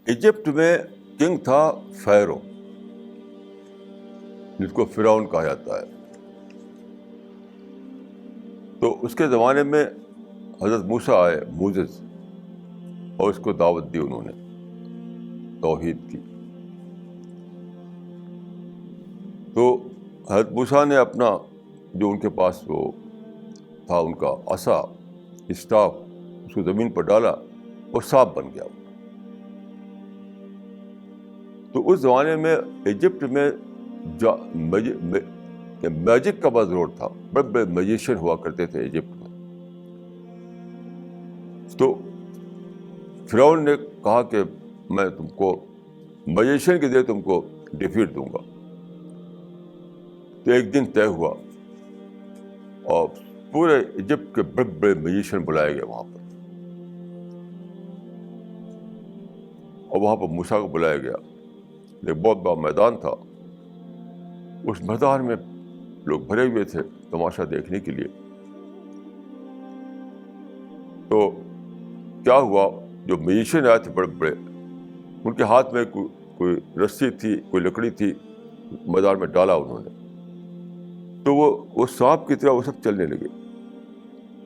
Egypt میں king تھا فیرو، جس کو فرعون کہا جاتا ہے. تو اس کے زمانے میں حضرت موسیٰ آئے، موسیس، اور اس کو دعوت دی انہوں نے توحید کی. تو حضرت موسیٰ نے اپنا جو ان کے پاس وہ تھا ان کا عصا، اسٹاف، اس کو زمین پر ڈالا اور سانپ بن گیا. تو اس زمانے میں ایجپٹ میں میجک کا بہت زور تھا. بڑے بڑے میجیشین ہوا کرتے تھے ایجپٹ میں. تو فرعون نے کہا کہ میں تم کو میجیشین کے ذریعے تم کو ڈیفیٹ دوں گا. تو ایک دن طے ہوا اور پورے ایجپٹ کے بڑے بڑے میجیشین بلائے گئے وہاں پر، اور وہاں پر موسیٰ کو بلایا گیا. ایک بہت بڑا میدان تھا، اس میدان میں لوگ بھرے ہوئے تھے تماشا دیکھنے کے لیے. تو کیا ہوا، جو میجیشین آئے تھے بڑے بڑے، ان کے ہاتھ میں کوئی رسی تھی، کوئی لکڑی تھی، میدان میں ڈالا انہوں نے. تو وہ سانپ کی طرح وہ سب چلنے لگے.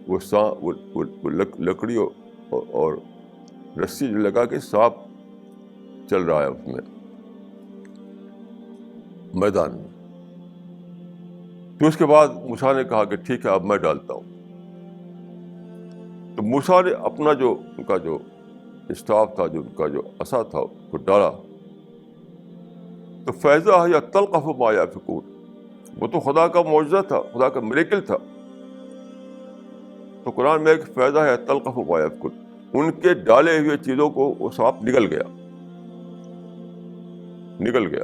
وہ لکڑی اور رسی لگا کے سانپ چل رہا ہے اس میں میدان میں. تو اس کے بعد موسیٰ نے کہا کہ ٹھیک ہے اب میں ڈالتا ہوں. تو موسیٰ نے اپنا جو ان کا جو اسٹاف تھا، جو ان کا جو عصا تھا، اس کو ڈالا. تو فیضا ہے یا تلقف ما یافکون، وہ تو خدا کا معجزہ تھا، خدا کا میریکل تھا. تو قرآن میں ایک فیضا ہے تلقف ما یافکون، ان کے ڈالے ہوئے چیزوں کو وہ سانپ نگل گیا،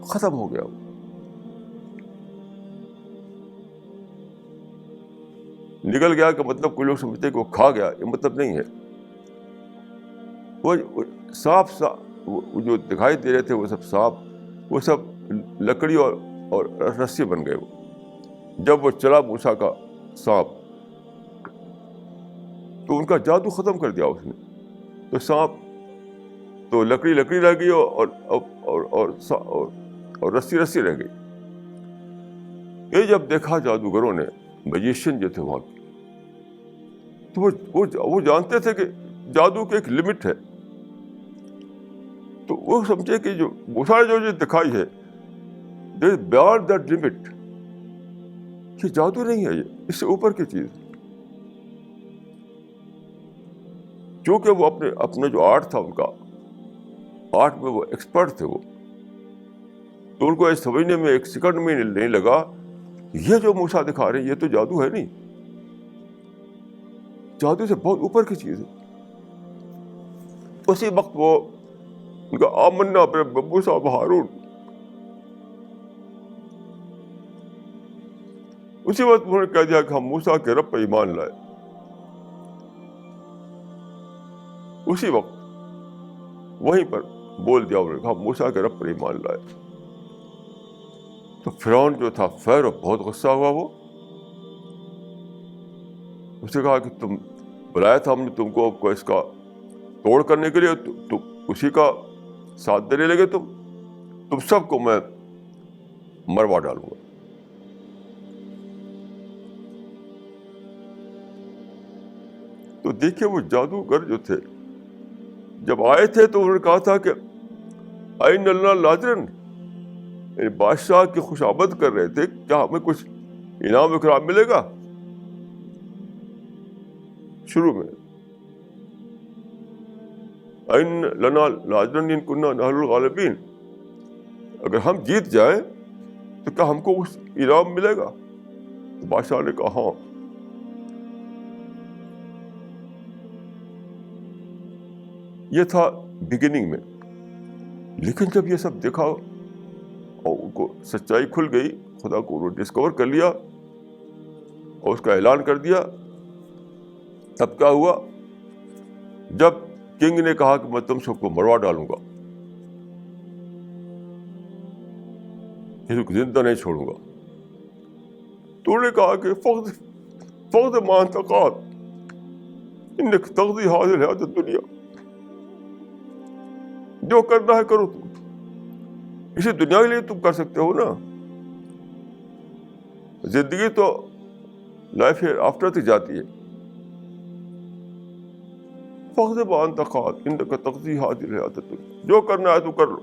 ختم ہو گیا. نگل گیا کا مطلب کوئی لوگ سمجھتے ہیں کہ وہ کھا گیا، یہ مطلب نہیں ہے. وہ سانپ وہ جو دکھائی دے رہے تھے وہ سب سانپ، وہ سب لکڑی اور رسی بن گئے. وہ جب وہ چلا موسیٰ کا سانپ، تو ان کا جادو ختم کر دیا اس نے. تو سانپ تو لکڑی رہ گئی اور رسی رہ گئی. یہ جب دیکھا جادوگروں نے، میجیشین جو تھے وہاں کے، تو وہ جانتے تھے کہ جادو کی ایک لمٹ ہے. تو وہ سمجھے کہ جو موسیٰ نے جو دکھائی ہے بیانڈ دیٹ لمٹ، یہ جادو نہیں ہے، یہ اس سے اوپر کی چیز. چونکہ وہ اپنے جو آرٹ تھا، ان کا آرٹ میں وہ ایکسپرٹ تھے وہ، تو ان کو یہ سمجھنے میں ایک سیکنڈ میں نہیں لگا یہ جو موسیٰ دکھا رہے ہیں یہ تو جادو ہے نہیں، جادو سے بہت اوپر کی چیز ہے. اسی وقت وہ ان کا آمنا موسیٰ و ہارون، اسی وقت انہوں نے کہہ دیا کہ ہم موسیٰ کے رب پر ایمان لائے. اسی وقت وہیں پر بول دیا انہوں نے کہ ہم موسیٰ کے رب پر ایمان لائے. تو فرعون جو تھا فیرو بہت غصہ ہوا. وہ اس نے کہا کہ تم بلایا تھا ہم نے تم کو اس کا توڑ کرنے کے لیے، تم اسی کا ساتھ دینے لگے. تم سب کو میں مروا ڈالوں گا. تو دیکھیے وہ جادوگر جو تھے جب آئے تھے تو انہوں نے کہا تھا کہ این اللہ لاجرن، یعنی بادشاہ کی خوش آمد کر رہے تھے، کیا ہمیں کچھ انعام اکرام ملے گا. شروع میں این لنا لاجرن ان کننا نحن الغالبین، اگر ہم جیت جائیں تو کیا ہم کو کچھ انعام ملے گا. تو بادشاہ نے کہا ہاں. یہ تھا بگننگ میں. لیکن جب یہ سب دیکھا اور ان کو سچائی کھل گئی، خدا کو انہوں نے ڈسکور کر لیا اور اس کا اعلان کر دیا، تب کیا ہوا، جب کنگ نے کہا کہ میں تم سب کو مروا ڈالوں گا، کسی کو زندہ نہیں چھوڑوں گا، تو انہوں نے کہا کہ فقد ما انت قاد انک تقضی هذه الحیاۃ الدنیا، جو کرنا ہے کرو تم. اسی دنیا کے لیے تم کر سکتے ہو نا. زندگی تو لائف آفٹر تک جاتی ہے. فاغضب انت قاض انک تقضی هذه الحیاۃ الدنیا. جو کرنا ہے تو کر لو,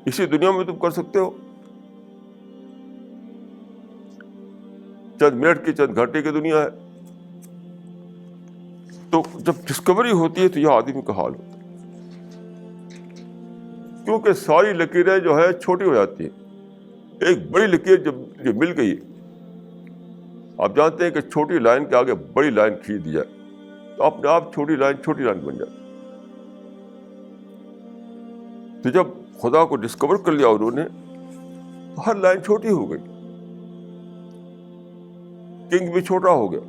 اسی دنیا میں تم کر سکتے ہو. چند منٹ کی چند گھنٹے کی دنیا ہے. تو جب ڈسکوری ہوتی ہے تو یہ آدمی کا حال ہوتا ہے, کیونکہ ساری لکیریں جو ہے چھوٹی ہو جاتی ہیں. ایک بڑی لکیر جب مل گئی, آپ جانتے ہیں کہ چھوٹی لائن کے آگے بڑی لائن کھینچ دی جائے تو اپنے آپ چھوٹی لائن بن جاتی. تو جب خدا کو ڈسکور کر لیا انہوں نے تو ہر لائن چھوٹی ہو گئی. کنگ بھی چھوٹا ہو گیا,